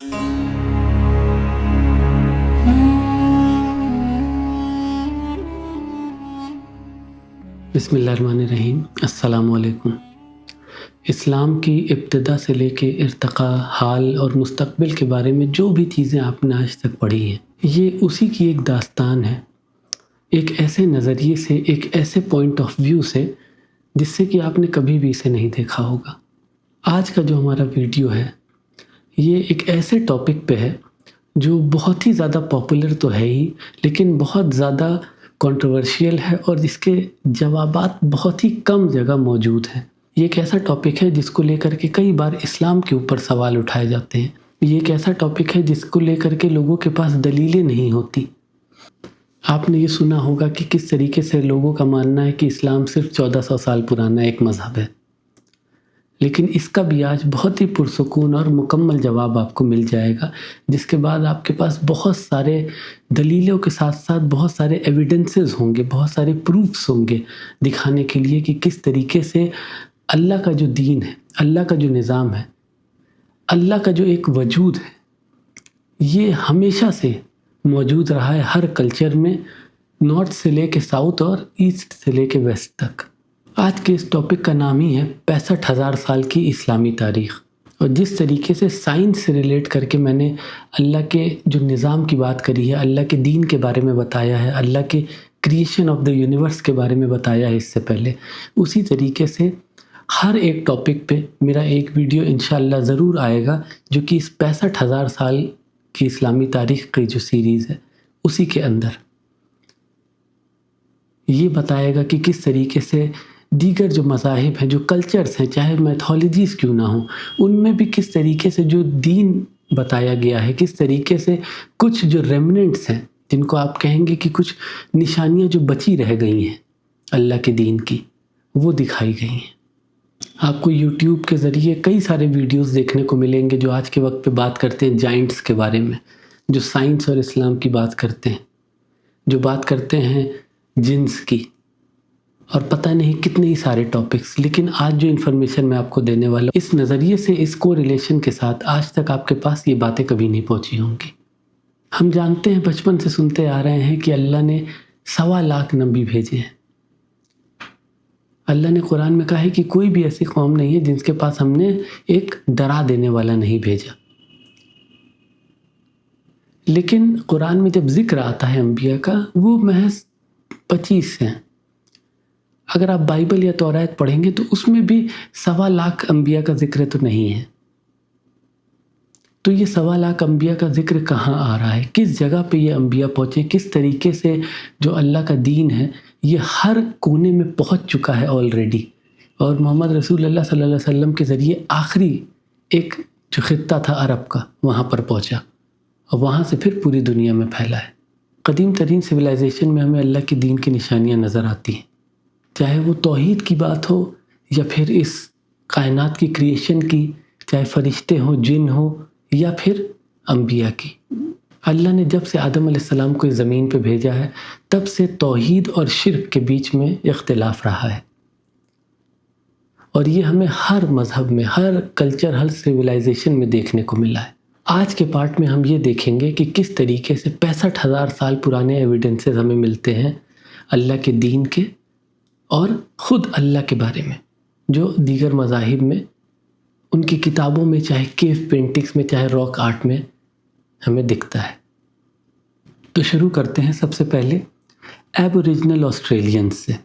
बिस्मिल्लाहिर्रहमानिर्रहीम। अस्सलाम वालेकुम। इस्लाम की इब्तिदा से लेके इर्तिक़ा, हाल और मुस्तक़बिल के बारे में जो भी चीज़ें आपने आज तक पढ़ी हैं, ये उसी की एक दास्तान है। एक ऐसे नज़रिए से, एक ऐसे पॉइंट ऑफ व्यू से, जिससे कि आपने कभी भी इसे नहीं देखा होगा। आज का जो हमारा वीडियो है, ये एक ऐसे टॉपिक पे है जो बहुत ही ज़्यादा पॉपुलर तो है ही, लेकिन बहुत ज़्यादा कंट्रोवर्शियल है और इसके जवाबात बहुत ही कम जगह मौजूद हैं। ये एक ऐसा टॉपिक है जिसको लेकर के कई बार इस्लाम के ऊपर सवाल उठाए जाते हैं। ये एक ऐसा टॉपिक है जिसको लेकर के लोगों के पास दलीलें नहीं होती। आपने ये सुना होगा कि किस तरीके से लोगों का मानना है कि इस्लाम सिर्फ 1400 साल पुराना एक मज़हब है, लेकिन इसका भी आज बहुत ही पुरसुकून और मुकम्मल जवाब आपको मिल जाएगा, जिसके बाद आपके पास बहुत सारे दलीलों के साथ साथ बहुत सारे एविडेंसेस होंगे, बहुत सारे प्रूफ्स होंगे दिखाने के लिए कि किस तरीके से अल्लाह का जो दीन है, अल्लाह का जो निज़ाम है, अल्लाह का जो एक वजूद है, ये हमेशा से मौजूद रहा है हर कल्चर में, नॉर्थ से लेके साउथ और ईस्ट से लेके वेस्ट तक। आज के इस टॉपिक का नाम ही है 65,000 साल की इस्लामी तारीख़। और जिस तरीके से साइंस से रिलेट करके मैंने अल्लाह के जो निज़ाम की बात करी है, अल्लाह के दीन के बारे में बताया है, अल्लाह के क्रिएशन ऑफ द यूनिवर्स के बारे में बताया है इससे पहले, उसी तरीके से हर एक टॉपिक पे मेरा एक वीडियो इंशाअल्लाह ज़रूर आएगा, जो कि इस 65,000 साल की इस्लामी तारीख़ की जो सीरीज़ है, उसी के अंदर ये बताएगा कि किस तरीके से दीगर जो मज़ाहिब हैं, जो कल्चर्स हैं, चाहे मैथोलॉजीज़ क्यों ना हों, उनमें भी किस तरीके से जो दीन बताया गया है, किस तरीके से कुछ जो रेमिनेंट्स हैं, जिनको आप कहेंगे कि कुछ निशानियाँ जो बची रह गई हैं अल्लाह के दीन की, वो दिखाई गई हैं। आपको यूट्यूब के ज़रिए कई सारे वीडियोस देखने को मिलेंगे जो आज के वक्त पे बात करते हैं जाइंट्स के बारे में, जो साइंस और इस्लाम की बात करते हैं, जो बात करते हैं जिन्स की, और पता नहीं कितने ही सारे टॉपिक्स। लेकिन आज जो इन्फॉर्मेशन मैं आपको देने वाला हूँ, इस नज़रिए से, इस कोरिलेशन के साथ आज तक आपके पास ये बातें कभी नहीं पहुँची होंगी। हम जानते हैं, बचपन से सुनते आ रहे हैं कि अल्लाह ने 1.25 लाख नबी भेजे हैं। अल्लाह ने कुरान में कहा है कि कोई भी ऐसी कौम नहीं है जिनके पास हमने एक डरा देने वाला नहीं भेजा। लेकिन कुरान में जब जिक्र आता है अंबिया का, वो महज 25 हैं। अगर आप बाइबल या तौरात पढ़ेंगे तो उसमें भी 1.25 लाख अंबिया का जिक्र तो नहीं है। तो ये 1.25 लाख अंबिया का जिक्र कहाँ आ रहा है, किस जगह पे ये अंबिया पहुँचे, किस तरीके से जो अल्लाह का दीन है ये हर कोने में पहुँच चुका है ऑलरेडी, और मोहम्मद रसूलुल्लाह सल्लल्लाहु अलैहि वसल्लम के ज़रिए आखिरी एक जो खित्ता था अरब का, वहाँ पर पहुँचा और वहाँ से फिर पूरी दुनिया में फैला है। कदीम तरीन सिविलाइजेशन में हमें अल्लाह के दीन की निशानियाँ नज़र आती हैं, चाहे वो तौहीद की बात हो या फिर इस कायनात की क्रिएशन की, चाहे फरिश्ते हो, जिन हो, या फिर अंबिया की। अल्लाह ने जब से आदम अलैहिस्सलाम को इस ज़मीन पे भेजा है, तब से तौहीद और शिर्क के बीच में इख्तिलाफ रहा है, और ये हमें हर मज़हब में, हर कल्चर, हर सिविलाइजेशन में देखने को मिला है। आज के पार्ट में हम ये देखेंगे कि किस तरीके से 65,000 साल पुराने एविडेंसेस हमें मिलते हैं अल्लाह के दीन के और ख़ुद अल्लाह के बारे में, जो दीगर मज़ाहिब में, उनकी किताबों में, चाहे केव पेंटिंग्स में, चाहे रॉक आर्ट में हमें दिखता है। तो शुरू करते हैं सबसे पहले एबोरिजिनल ऑस्ट्रेलियंस से।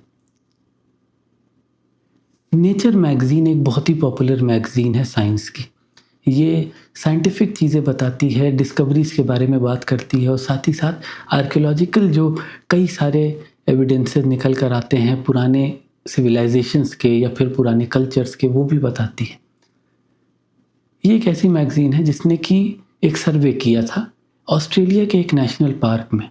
नेचर मैगज़ीन एक बहुत ही पॉपुलर मैगज़ीन है साइंस की। ये साइंटिफिक चीज़ें बताती है, डिस्कवरीज़ के बारे में बात करती है, और साथ ही साथ आर्कियोलॉजिकल जो कई सारे एविडेंसेस निकल कर आते हैं पुराने सिविलाइजेशंस के या फिर पुराने कल्चर्स के, वो भी बताती है। ये एक ऐसी मैगज़ीन है जिसने कि एक सर्वे किया था ऑस्ट्रेलिया के एक नेशनल पार्क में,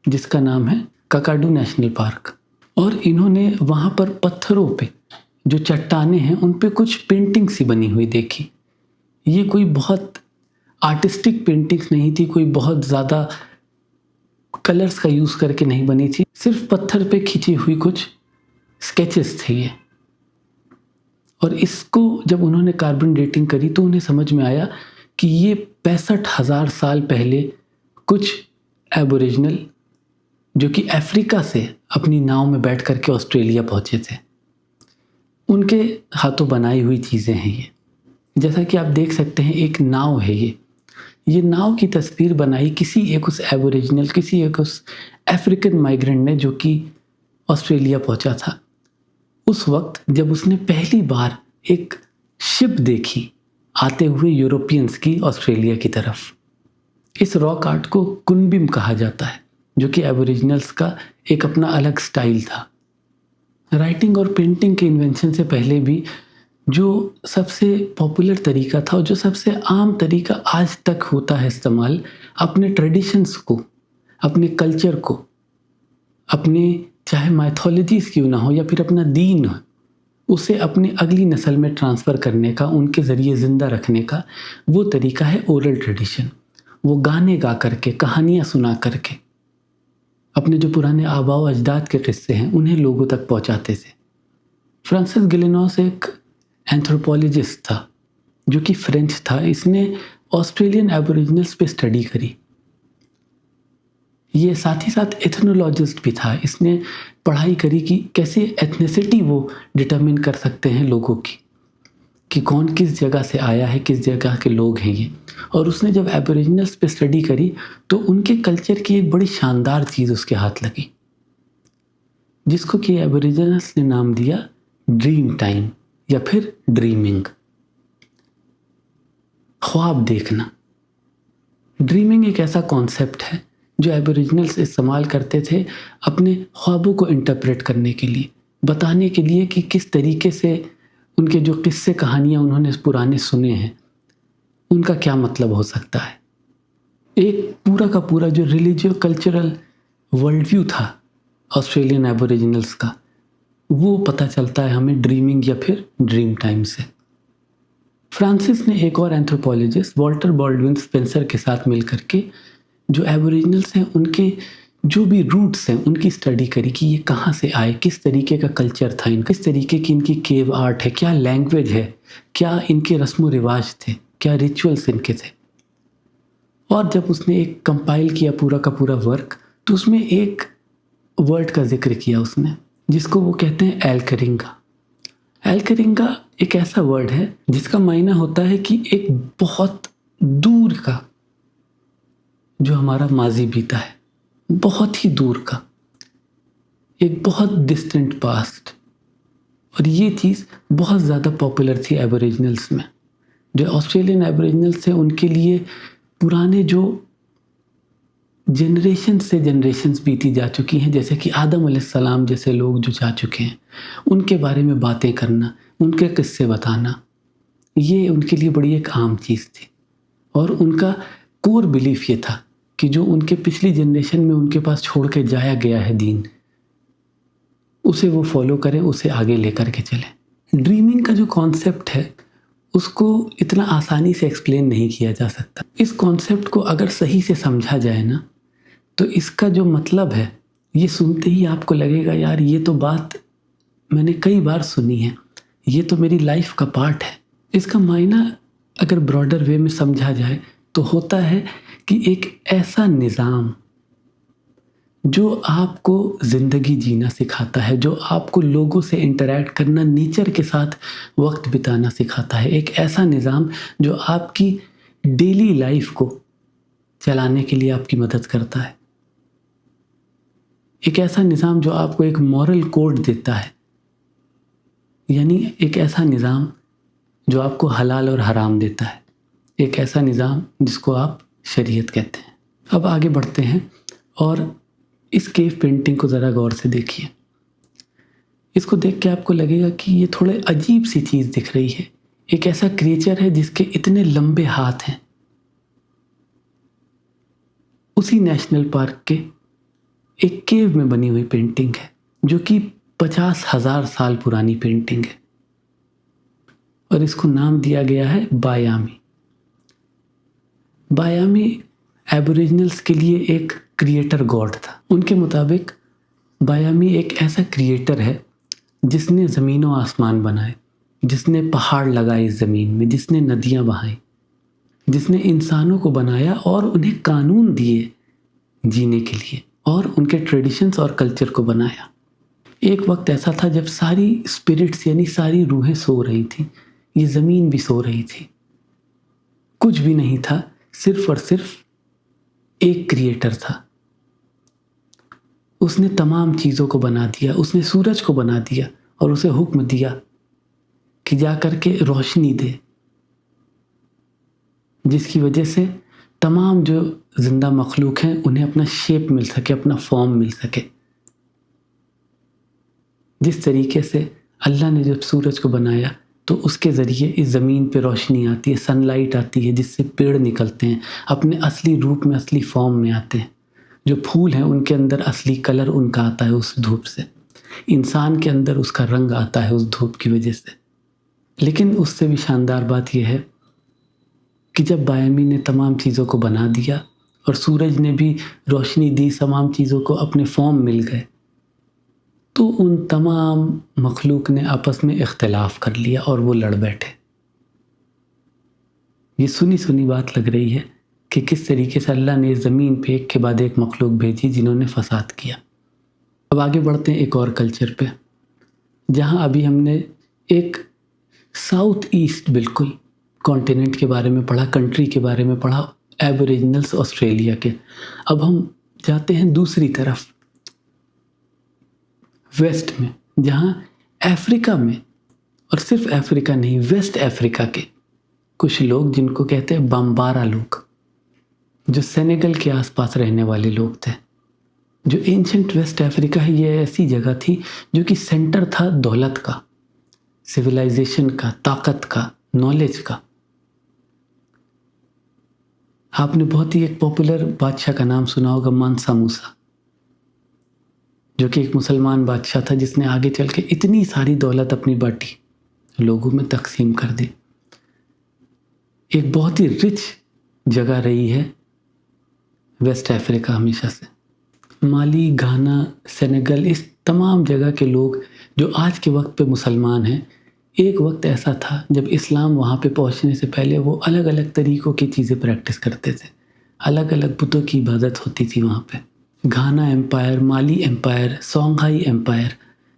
जिसका नाम है ककाडू नेशनल पार्क, और इन्होंने वहाँ पर पत्थरों पे जो चट्टानें हैं उन पे कुछ पेंटिंग्स सी बनी हुई देखी। ये कोई बहुत आर्टिस्टिक पेंटिंग्स नहीं थी, कोई बहुत ज़्यादा कलर्स का यूज़ करके नहीं बनी थी, सिर्फ पत्थर पे खींची हुई कुछ स्केचेस थे ये। और इसको जब उन्होंने कार्बन डेटिंग करी तो उन्हें समझ में आया कि ये 65,000 साल पहले कुछ एबोरिजिनल जो कि अफ्रीका से अपनी नाव में बैठ कर के ऑस्ट्रेलिया पहुँचे थे, उनके हाथों बनाई हुई चीज़ें हैं ये। जैसा कि आप देख सकते हैं, एक नाव है ये नाव की तस्वीर बनाई किसी एक उस एबोरिजिनल, किसी एक उस अफ्रीकन माइग्रेंट ने जो कि ऑस्ट्रेलिया पहुंचा था। उस वक्त जब उसने पहली बार एक शिप देखी आते हुए यूरोपियंस की ऑस्ट्रेलिया की तरफ। इस रॉक आर्ट को कुनबिम कहा जाता है, जो कि एबोरिजिनल्स का एक अपना अलग स्टाइल था। राइटिंग और पेंटिंग के इन्वेंशन से पहले भी जो सबसे पॉपुलर तरीका था और जो सबसे आम तरीका आज तक होता है इस्तेमाल, अपने ट्रेडिशंस को, अपने कल्चर को, अपने चाहे माइथोलॉजीज़ क्यों ना हो या फिर अपना दीन हो, उसे अपनी अगली नस्ल में ट्रांसफ़र करने का, उनके ज़रिए ज़िंदा रखने का वो तरीका है ओरल ट्रेडिशन। वो गाने गा करके, कहानियाँ सुना करके अपने जो पुराने आबाओ अजदाद के किस्से हैं उन्हें लोगों तक पहुँचाते थे। फ्रांसिस गिलेनॉस एक एंथ्रोपोलॉजिस्ट था जो कि फ्रेंच था। इसने ऑस्ट्रेलियन एबोरिजिनल्स पे स्टडी करी। ये साथ ही साथ एथनोलॉजिस्ट भी था। इसने पढ़ाई करी कि कैसे एथनिसिटी वो डिटरमिन कर सकते हैं लोगों की, कि कौन किस जगह से आया है, किस जगह के लोग हैं ये। और उसने जब एबोरिजिनल्स पे स्टडी करी तो उनके कल्चर की एक बड़ी शानदार चीज़ उसके हाथ लगी, जिसको कि एबोरिजिनल्स ने नाम दिया ड्रीम टाइम या फिर ड्रीमिंग, ख्वाब देखना। ड्रीमिंग एक ऐसा कॉन्सेप्ट है जो एबोरिजिनल्स इस्तेमाल करते थे अपने ख्वाबों को इंटरप्रेट करने के लिए, बताने के लिए कि किस तरीके से उनके जो किस्से कहानियाँ उन्होंने पुराने सुने हैं उनका क्या मतलब हो सकता है। एक पूरा का पूरा जो रिलीजियो कल्चरल वर्ल्ड व्यू था ऑस्ट्रेलियन एबोरिजिनल्स का, वो पता चलता है हमें ड्रीमिंग या फिर ड्रीम टाइम से। फ्रांसिस ने एक और एंथ्रोपोलॉजिस्ट वॉल्टर बॉल्डविन स्पेंसर के साथ मिल करके जो एबोरिजिनल्स हैं उनके जो भी रूट्स हैं उनकी स्टडी करी कि ये कहाँ से आए, किस तरीके का कल्चर था इनका, किस तरीके की इनकी केव आर्ट है, क्या लैंग्वेज है, क्या इनके रस्म रिवाज थे, क्या रिचुअल्स इनके थे। और जब उसने एक कंपाइल किया पूरा का पूरा वर्क, तो उसमें एक वर्ड का जिक्र किया उसने, जिसको वो कहते हैं एल्करिंगा। एल्करिंगा एक ऐसा वर्ड है जिसका मायना होता है कि एक बहुत दूर का जो हमारा माजी बीता है, बहुत ही दूर का, एक बहुत डिस्टेंट पास्ट। और ये चीज़ बहुत ज़्यादा पॉपुलर थी एबोरिजिनल्स में। जो ऑस्ट्रेलियन एबोरिजिनल्स थे उनके लिए पुराने जो जनरेशन से जनरेशन्स बीती जा चुकी हैं, जैसे कि आदम अलैहिस्सलाम जैसे लोग जो जा चुके हैं, उनके बारे में बातें करना, उनके किस्से बताना, ये उनके लिए बड़ी एक आम चीज़ थी। और उनका कोर बिलीफ ये था कि जो उनके पिछली जनरेशन में उनके पास छोड़ के जाया गया है दीन, उसे वो फॉलो करें, उसे आगे लेकर के चलें। ड्रीमिंग का जो कॉन्सेप्ट है उसको इतना आसानी से एक्सप्लेन नहीं किया जा सकता। इस कॉन्सेप्ट को अगर सही से समझा जाए ना, तो इसका जो मतलब है ये सुनते ही आपको लगेगा यार ये तो बात मैंने कई बार सुनी है, ये तो मेरी लाइफ का पार्ट है। इसका मायना अगर ब्रॉडर वे में समझा जाए तो होता है कि एक ऐसा निज़ाम जो आपको ज़िंदगी जीना सिखाता है, जो आपको लोगों से इंटरैक्ट करना, नेचर के साथ वक्त बिताना सिखाता है। एक ऐसा निज़ाम जो आपकी डेली लाइफ को चलाने के लिए आपकी मदद करता है। एक ऐसा निज़ाम जो आपको एक मॉरल कोड देता है, यानी एक ऐसा निज़ाम जो आपको हलाल और हराम देता है, एक ऐसा निज़ाम जिसको आप शरीयत कहते हैं। अब आगे बढ़ते हैं और इस केव पेंटिंग को ज़रा गौर से देखिए। इसको देख के आपको लगेगा कि ये थोड़े अजीब सी चीज़ दिख रही है। एक ऐसा क्रिएचर है जिसके इतने लंबे हाथ हैं। उसी नेशनल पार्क के एक केव में बनी हुई पेंटिंग है जो कि 50,000 साल पुरानी पेंटिंग है और इसको नाम दिया गया है बायामी। बायामी एबोरिजिनल्स के लिए एक क्रिएटर गॉड था। उनके मुताबिक बायामी एक ऐसा क्रिएटर है जिसने ज़मीन व आसमान बनाए, जिसने पहाड़ लगाए इस ज़मीन में, जिसने नदियाँ बहाई, جس نے انسانوں کو بنایا اور انہیں قانون دیے جینے کے لیے اور ان کے ٹریڈیشنز اور کلچر کو بنایا۔ ایک وقت ایسا تھا جب ساری اسپرٹس یعنی ساری روحیں سو رہی تھیں، یہ زمین بھی سو رہی تھی، کچھ بھی نہیں تھا، صرف اور صرف ایک کریٹر تھا۔ اس نے تمام چیزوں کو بنا دیا، اس نے سورج کو بنا دیا اور اسے حکم دیا کہ جا کر کے روشنی دے، جس کی وجہ سے تمام جو زندہ مخلوق ہیں انہیں اپنا شیپ مل سکے، اپنا فارم مل سکے۔ جس طریقے سے اللہ نے جب سورج کو بنایا تو اس کے ذریعے اس زمین پہ روشنی آتی ہے، سن لائٹ آتی ہے، جس سے پیڑ نکلتے ہیں، اپنے اصلی روپ میں، اصلی فارم میں آتے ہیں۔ جو پھول ہیں ان کے اندر اصلی کلر ان کا آتا ہے اس دھوپ سے، انسان کے اندر اس کا رنگ آتا ہے اس دھوپ کی وجہ سے۔ لیکن اس سے بھی شاندار بات یہ ہے کہ جب بائمی نے تمام چیزوں کو بنا دیا اور سورج نے بھی روشنی دی، تمام چیزوں کو اپنے فارم مل گئے، تو ان تمام مخلوق نے آپس میں اختلاف کر لیا اور وہ لڑ بیٹھے۔ یہ سنی سنی بات لگ رہی ہے کہ کس طریقے سے اللہ نے زمین پہ ایک کے بعد ایک مخلوق بھیجی جنہوں نے فساد کیا۔ اب آگے بڑھتے ہیں ایک اور کلچر پہ، جہاں ابھی ہم نے ایک ساؤتھ ایسٹ بالکل کانٹیننٹ کے بارے میں پڑھا، کنٹری کے بارے میں پڑھا، ایبوریجنلس آسٹریلیا کے۔ اب ہم جاتے ہیں دوسری طرف، ویسٹ میں، جہاں افریقہ میں، اور صرف افریقہ نہیں، ویسٹ افریقہ کے کچھ لوگ جن کو کہتے ہیں بمبارا لوگ، جو سینیگل کے آس پاس رہنے والے لوگ تھے۔ جو اینشنٹ ویسٹ افریقہ ہے، یہ ایسی جگہ تھی جو کہ سینٹر تھا دولت کا، سویلائزیشن کا، طاقت کا، نالج کا۔ آپ نے بہت ہی ایک پاپولر بادشاہ کا نام سنا ہوگا، مانسا موسا، جو کہ ایک مسلمان بادشاہ تھا جس نے آگے چل کے اتنی ساری دولت اپنی باٹی، لوگوں میں تقسیم کر دی۔ ایک بہت ہی رچ جگہ رہی ہے ویسٹ افریقہ ہمیشہ سے۔ مالی، گھانا، سینیگل، اس تمام جگہ کے لوگ جو آج کے وقت پہ مسلمان ہیں، ایک وقت ایسا تھا جب اسلام وہاں پہ پہنچنے سے پہلے وہ الگ الگ طریقوں کی چیزیں پریکٹس کرتے تھے، الگ الگ بتوں کی عبادت ہوتی تھی وہاں پہ۔ گھانا امپائر، مالی امپائر، سونگھائی امپائر،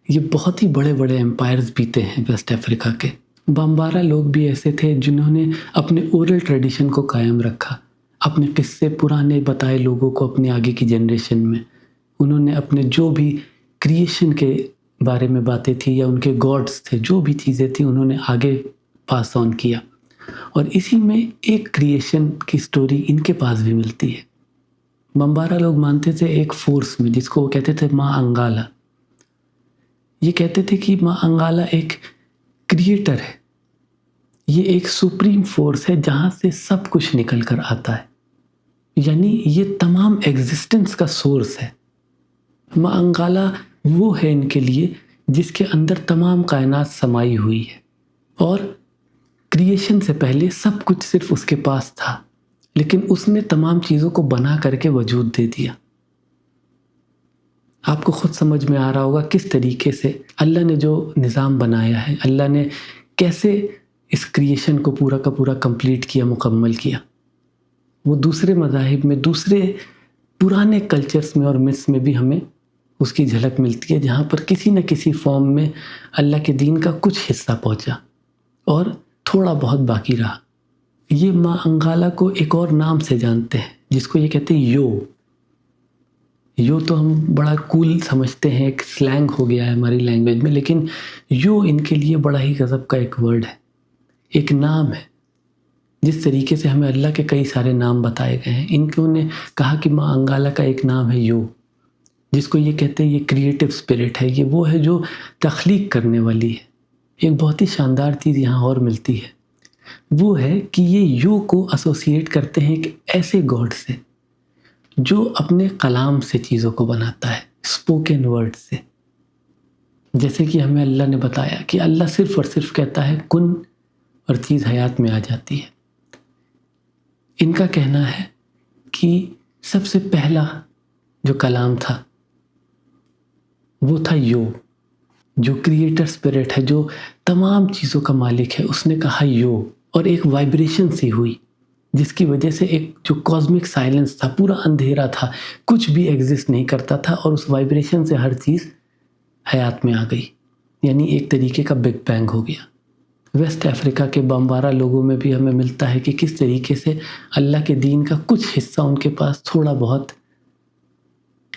یہ بہت ہی بڑے بڑے امپائرز بیتے ہیں ویسٹ افریقہ کے۔ بمبارا لوگ بھی ایسے تھے جنہوں نے اپنے اورل ٹریڈیشن کو قائم رکھا، اپنے قصے پرانے بتائے لوگوں کو اپنے آگے کی جنریشن میں۔ انہوں نے اپنے جو بھی کریشن کے بارے میں باتیں تھیں یا ان کے گاڈس تھے، جو بھی چیزیں تھیں، انہوں نے آگے پاس آن کیا۔ اور اسی میں ایک کریشن کی سٹوری ان کے پاس بھی ملتی ہے۔ بمبارا لوگ مانتے تھے ایک فورس میں، جس کو وہ کہتے تھے ماں انگالا۔ یہ کہتے تھے کہ ماں انگالا ایک کریٹر ہے، یہ ایک سپریم فورس ہے جہاں سے سب کچھ نکل کر آتا ہے، یعنی یہ تمام ایگزسٹنس کا سورس ہے۔ ماں انگالا وہ ہے ان کے لیے جس کے اندر تمام کائنات سمائی ہوئی ہے، اور کریشن سے پہلے سب کچھ صرف اس کے پاس تھا، لیکن اس نے تمام چیزوں کو بنا کر کے وجود دے دیا۔ آپ کو خود سمجھ میں آ رہا ہوگا کس طریقے سے اللہ نے جو نظام بنایا ہے، اللہ نے کیسے اس کریشن کو پورا کا پورا کمپلیٹ کیا، مکمل کیا۔ وہ دوسرے مذاہب میں، دوسرے پرانے کلچرز میں اور متس میں بھی ہمیں اس کی جھلک ملتی ہے، جہاں پر کسی نہ کسی فارم میں اللہ کے دین کا کچھ حصہ پہنچا اور تھوڑا بہت باقی رہا۔ یہ ماں انگالا کو ایک اور نام سے جانتے ہیں، جس کو یہ کہتے ہیں یو۔ یو تو ہم بڑا کول سمجھتے ہیں، ایک سلینگ ہو گیا ہے ہماری لینگویج میں، لیکن یو ان کے لیے بڑا ہی غضب کا ایک ورڈ ہے، ایک نام ہے۔ جس طریقے سے ہمیں اللہ کے کئی سارے نام بتائے گئے ہیں، ان کو نے کہا کہ ماں انگالا کا ایک نام ہے یو، جس کو یہ کہتے ہیں یہ کریٹو اسپرٹ ہے، یہ وہ ہے جو تخلیق کرنے والی ہے۔ ایک بہت ہی شاندار چیز یہاں اور ملتی ہے، وہ ہے کہ یہ یو کو ایسوسیٹ کرتے ہیں ایک ایسے گاڈ سے جو اپنے کلام سے چیزوں کو بناتا ہے، اسپوکن ورڈ سے۔ جیسے کہ ہمیں اللہ نے بتایا کہ اللہ صرف اور صرف کہتا ہے کن، اور چیز حیات میں آ جاتی ہے۔ ان کا کہنا ہے کہ سب سے پہلا جو کلام تھا وہ تھا یو، جو کریٹر اسپرٹ ہے، جو تمام چیزوں کا مالک ہے۔ اس نے کہا یو، اور ایک وائبریشن سی ہوئی جس کی وجہ سے ایک جو کاسمک سائلنس تھا، پورا اندھیرا تھا، کچھ بھی ایگزسٹ نہیں کرتا تھا، اور اس وائبریشن سے ہر چیز حیات میں آ گئی، یعنی ایک طریقے کا بگ بینگ ہو گیا۔ ویسٹ افریقہ کے بمبارا لوگوں میں بھی ہمیں ملتا ہے کہ کس طریقے سے اللہ کے دین کا کچھ حصہ ان کے پاس تھوڑا بہت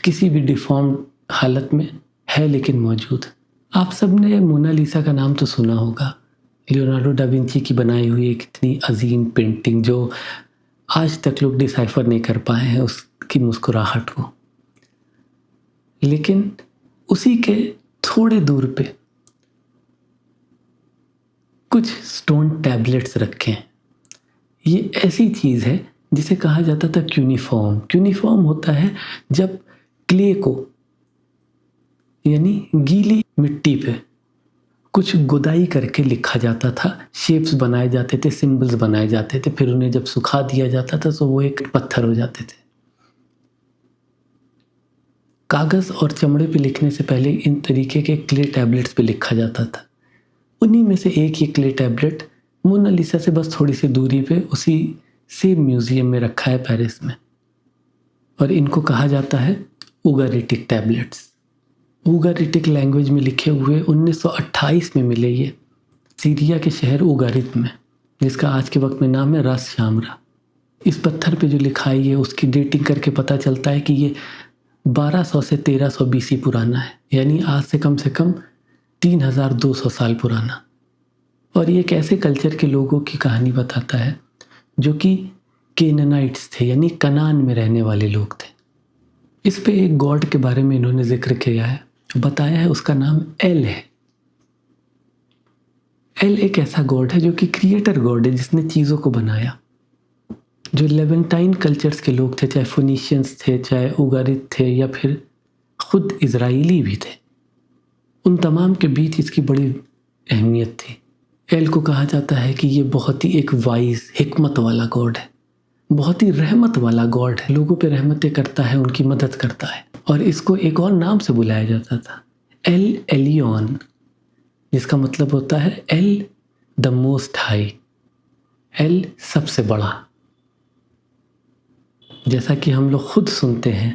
کسی بھی ڈیفارم حالت میں ہے لیکن موجود۔ آپ سب نے مونالیسا کا نام تو سنا ہوگا، لیونارڈو ڈا ونچی کی بنائی ہوئی ایک اتنی عظیم پینٹنگ جو آج تک لوگ ڈیسائفر نہیں کر پائے ہیں اس کی مسکراہٹ کو۔ لیکن اسی کے تھوڑے دور پہ کچھ سٹون ٹیبلٹس رکھے ہیں۔ یہ ایسی چیز ہے جسے کہا جاتا تھا کیونیفارم۔ کیونیفارم ہوتا ہے جب کلے کو، یعنی گیلی مٹی پہ کچھ گدائی کر کے لکھا جاتا تھا، شیپس بنائے جاتے تھے، سمبلز بنائے جاتے تھے، پھر انہیں جب سکھا دیا جاتا تھا تو وہ ایک پتھر ہو جاتے تھے۔ کاغذ اور چمڑے پہ لکھنے سے پہلے ان طریقے کے کلے ٹیبلٹس پہ لکھا جاتا تھا۔ انہی میں سے ایک یہ کلے ٹیبلٹ مونالیسا سے بس تھوڑی سی دوری پہ اسی سیم میوزیم میں رکھا ہے پیرس میں، اور ان کو کہا جاتا ہے اوگاریٹک ٹیبلٹس۔ اوگاریٹک لینگویج میں لکھے ہوئے 1928 میں ملے یہ سیریا کے شہر اوگاریت میں، جس کا آج کے وقت میں نام ہے راس شامرا۔ اس پتھر پہ جو لکھائی ہے اس کی ڈیٹنگ کر کے پتہ چلتا ہے کہ یہ 1200 سے 1300 BC پرانا ہے، یعنی آج سے کم 3200 سال پرانا۔ اور یہ ایک ایسے کلچر کے لوگوں کی کہانی بتاتا ہے جو کہ کینانائٹس تھے، یعنی کنان میں رہنے والے لوگ تھے۔ اس پہ ایک گاڈ کے بارے میں انہوں نے ذکر کیا ہے، بتایا ہے، اس کا نام ایل ہے۔ ایل ایک ایسا گاڈ ہے جو کہ کریٹر گاڈ ہے، جس نے چیزوں کو بنایا۔ جو لیونٹائن کلچرز کے لوگ تھے، چاہے فونیشینز تھے، چاہے اوگاریت تھے، یا پھر خود اسرائیلی بھی تھے، ان تمام کے بیچ اس کی بڑی اہمیت تھی۔ ایل کو کہا جاتا ہے کہ یہ بہت ہی ایک وائز، حکمت والا گاڈ ہے، بہت ہی رحمت والا گاڈ ہے، لوگوں پہ رحمتیں کرتا ہے، ان کی مدد کرتا ہے۔ اور اس کو ایک اور نام سے بلایا جاتا تھا، ایل ایلیون، جس کا مطلب ہوتا ہے El the most high, El سب سے بڑا۔ جیسا کہ ہم لوگ خود سنتے ہیں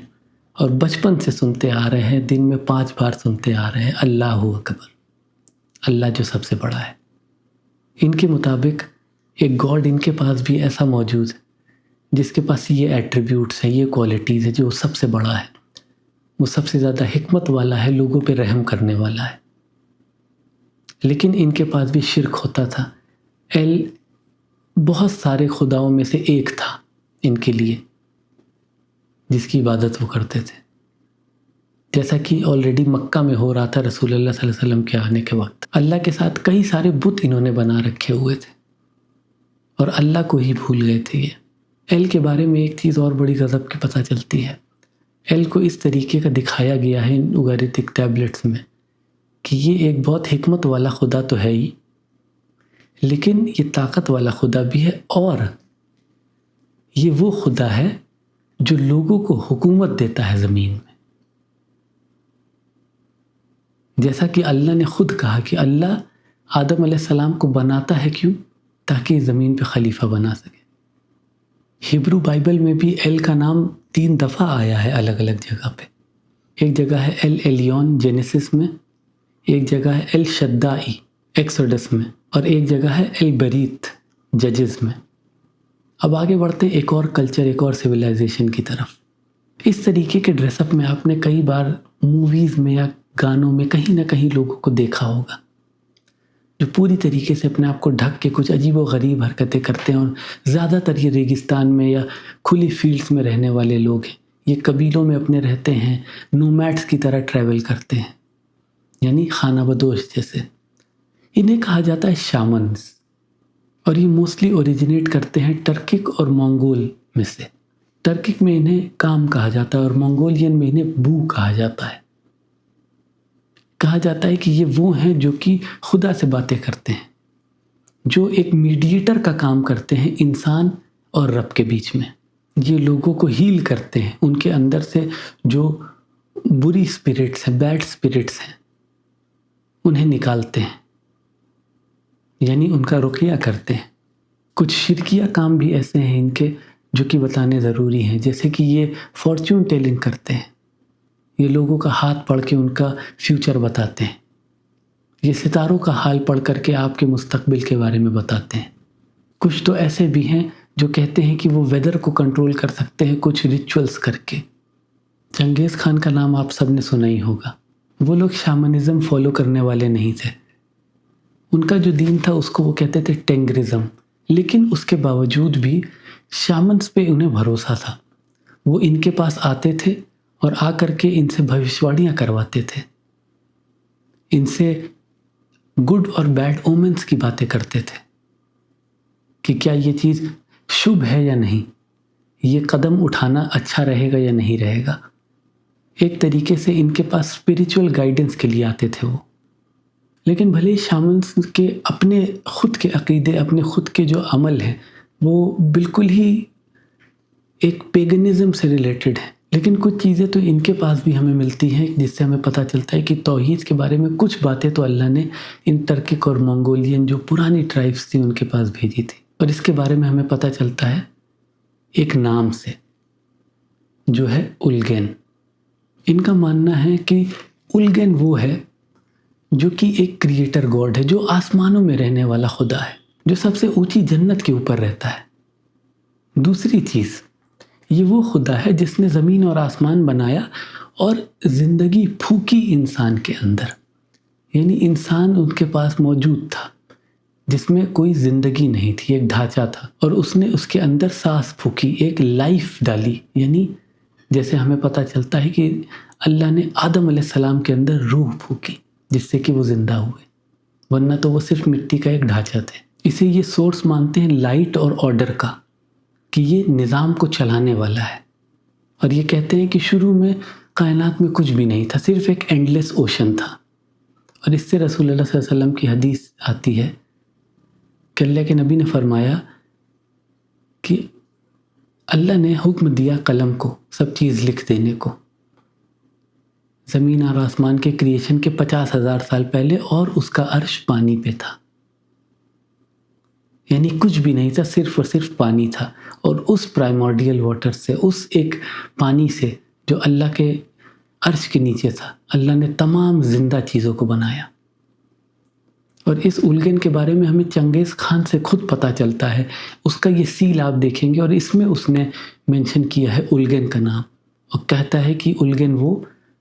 اور بچپن سے سنتے آ رہے ہیں، دن میں 5 بار سنتے آ رہے ہیں، اللہ اکبر، اللہ جو سب سے بڑا ہے۔ ان کے مطابق ایک گاڈ ان کے پاس بھی ایسا موجود ہے جس کے پاس یہ ایٹریبیوٹس ہیں، یہ کوالٹیز ہیں، جو سب سے بڑا ہے، وہ سب سے زیادہ حکمت والا ہے، لوگوں پہ رحم کرنے والا ہے۔ لیکن ان کے پاس بھی شرک ہوتا تھا۔ ایل بہت سارے خداؤں میں سے ایک تھا ان کے لیے، جس کی عبادت وہ کرتے تھے، جیسا کہ آلریڈی مکہ میں ہو رہا تھا رسول اللہ صلی اللہ علیہ وسلم کے آنے کے وقت۔ اللہ کے ساتھ کئی سارے بت انہوں نے بنا رکھے ہوئے تھے اور اللہ کو ہی بھول گئے تھے یہ۔ ایل کے بارے میں ایک چیز اور بڑی غضب کی پتہ چلتی ہے۔ ایل کو اس طریقے کا دکھایا گیا ہے ان اوگاریتک ٹیبلٹس میں کہ یہ ایک بہت حکمت والا خدا تو ہے ہی، لیکن یہ طاقت والا خدا بھی ہے، اور یہ وہ خدا ہے جو لوگوں کو حکومت دیتا ہے زمین میں۔ جیسا کہ اللہ نے خود کہا کہ اللہ آدم علیہ السلام کو بناتا ہے کیوں؟ تاکہ زمین پہ خلیفہ بنا سکے۔ ہبرو بائبل میں بھی ایل کا نام 3 دفعہ آیا ہے الگ الگ جگہ پہ۔ ایک جگہ ہے ایل ایلیون جینیسس میں، ایک جگہ ہے ایل شدائی ایکسوڈس میں، اور ایک جگہ ہے ایل بریت ججز میں۔ اب آگے بڑھتے ہیں ایک اور کلچر، ایک اور سویلائزیشن کی طرف۔ اس طریقے کے ڈریس اپ میں آپ نے کئی بار موویز میں یا گانوں میں کہیں نہ کہیں لوگوں کو دیکھا ہوگا، جو پوری طریقے سے اپنے آپ کو ڈھک کے کچھ عجیب و غریب حرکتیں کرتے ہیں، اور زیادہ تر یہ ریگستان میں یا کھلی فیلڈز میں رہنے والے لوگ ہیں۔ یہ قبیلوں میں اپنے رہتے ہیں، نومیڈس کی طرح ٹریول کرتے ہیں، یعنی خانہ بدوش جیسے۔ انہیں کہا جاتا ہے شامنز، اور یہ موسٹلی اوریجنیٹ کرتے ہیں ٹرکک اور مونگول میں سے۔ ٹرکک میں انہیں کام کہا جاتا ہے اور مونگولین میں انہیں بو کہا جاتا ہے۔ کہا جاتا ہے کہ یہ وہ ہیں جو کہ خدا سے باتیں کرتے ہیں، جو ایک میڈیٹر کا کام کرتے ہیں انسان اور رب کے بیچ میں۔ یہ لوگوں کو ہیل کرتے ہیں، ان کے اندر سے جو بری اسپرٹس ہیں، بیڈ اسپرٹس ہیں، انہیں نکالتے ہیں، یعنی ان کا رقیہ کرتے ہیں۔ کچھ شرکیہ کام بھی ایسے ہیں ان کے جو کہ بتانے ضروری ہیں، جیسے کہ یہ فارچون ٹیلنگ کرتے ہیں، یہ لوگوں کا ہاتھ پڑھ کے ان کا فیوچر بتاتے ہیں، یہ ستاروں کا حال پڑھ کر کے آپ کے مستقبل کے بارے میں بتاتے ہیں۔ کچھ تو ایسے بھی ہیں جو کہتے ہیں کہ وہ ویدر کو کنٹرول کر سکتے ہیں کچھ ریچولز کر کے۔ چنگیز خان کا نام آپ سب نے سنا ہی ہوگا۔ وہ لوگ شامنزم فالو کرنے والے نہیں تھے، ان کا جو دین تھا اس کو وہ کہتے تھے ٹینگرزم، لیکن اس کے باوجود بھی شامنز پہ انہیں بھروسہ تھا۔ وہ ان کے پاس آتے تھے اور آ کر کے ان سے بھوشواڑیاں کرواتے تھے، ان سے گڈ اور بیڈ اومنس کی باتیں کرتے تھے کہ کیا یہ چیز شبھ ہے یا نہیں، یہ قدم اٹھانا اچھا رہے گا یا نہیں رہے گا۔ ایک طریقے سے ان کے پاس اسپریچول گائیڈنس کے لیے آتے تھے وہ۔ لیکن بھلے شامنس کے اپنے خود کے عقیدے، اپنے خود کے جو عمل ہیں وہ بالکل ہی ایک پیگنزم سے ریلیٹڈ ہیں، لیکن کچھ چیزیں تو ان کے پاس بھی ہمیں ملتی ہیں جس سے ہمیں پتہ چلتا ہے کہ توحید کے بارے میں کچھ باتیں تو اللہ نے ان ترکک اور منگولین جو پرانی ٹرائبس تھیں ان کے پاس بھیجی تھی۔ اور اس کے بارے میں ہمیں پتہ چلتا ہے ایک نام سے جو ہے اولگین۔ ان کا ماننا ہے کہ اولگین وہ ہے جو کہ ایک کریٹر گاڈ ہے، جو آسمانوں میں رہنے والا خدا ہے، جو سب سے اونچی جنت کے اوپر رہتا ہے۔ دوسری چیز، یہ وہ خدا ہے جس نے زمین اور آسمان بنایا اور زندگی پھونکی انسان کے اندر، یعنی انسان ان کے پاس موجود تھا جس میں کوئی زندگی نہیں تھی، ایک ڈھانچہ تھا، اور اس نے اس کے اندر سانس پھونکی، ایک لائف ڈالی۔ یعنی جیسے ہمیں پتہ چلتا ہے کہ اللہ نے آدم علیہ السلام کے اندر روح پھونکی جس سے کہ وہ زندہ ہوئے، ورنہ تو وہ صرف مٹی کا ایک ڈھانچہ تھے۔ اسے یہ سورس مانتے ہیں لائٹ اور آرڈر کا، کہ یہ نظام کو چلانے والا ہے۔ اور یہ کہتے ہیں کہ شروع میں کائنات میں کچھ بھی نہیں تھا، صرف ایک اینڈلیس اوشن تھا۔ اور اس سے رسول اللہ صلی اللہ علیہ وسلم کی حدیث آتی ہے کہ اللہ کے نبی نے فرمایا کہ اللہ نے حکم دیا قلم کو سب چیز لکھ دینے کو، زمین اور آسمان کے کریشن کے 50,000 سال پہلے، اور اس کا عرش پانی پہ تھا، یعنی کچھ بھی نہیں تھا، صرف اور صرف پانی تھا۔ اور اس پرائمورڈیل واٹر سے، اس ایک پانی سے جو اللہ کے عرش کے نیچے تھا، اللہ نے تمام زندہ چیزوں کو بنایا۔ اور اس اولگین کے بارے میں ہمیں چنگیز خان سے خود پتہ چلتا ہے، اس کا یہ سیل آپ دیکھیں گے، اور اس میں اس نے مینشن کیا ہے اولگین کا نام، اور کہتا ہے کہ اولگین وہ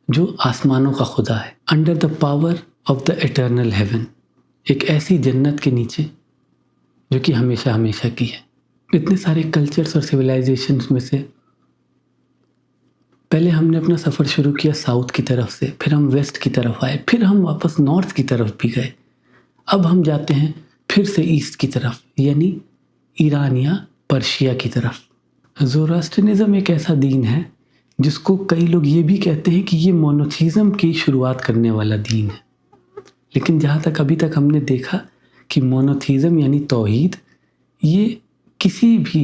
جو آسمانوں کا خدا ہے، under the power of the eternal heaven, ایک ایسی جنت کے نیچے جو کہ ہمیشہ ہمیشہ کی ہے۔ اتنے سارے کلچرز اور سویلائزیشنز میں سے پہلے ہم نے اپنا سفر شروع کیا ساؤتھ کی طرف سے، پھر ہم ویسٹ کی طرف آئے، پھر ہم واپس نارتھ کی طرف بھی گئے، اب ہم جاتے ہیں پھر سے ایسٹ کی طرف، یعنی ایران یا پرشیا کی طرف۔ زوراسٹرنزم ایک ایسا دین ہے جس کو کئی لوگ یہ بھی کہتے ہیں کہ یہ مونوتھیزم کی شروعات کرنے والا دین ہے، لیکن جہاں تک ابھی تک ہم نے دیکھا کہ مونوتھیزم یعنی توحید، یہ کسی بھی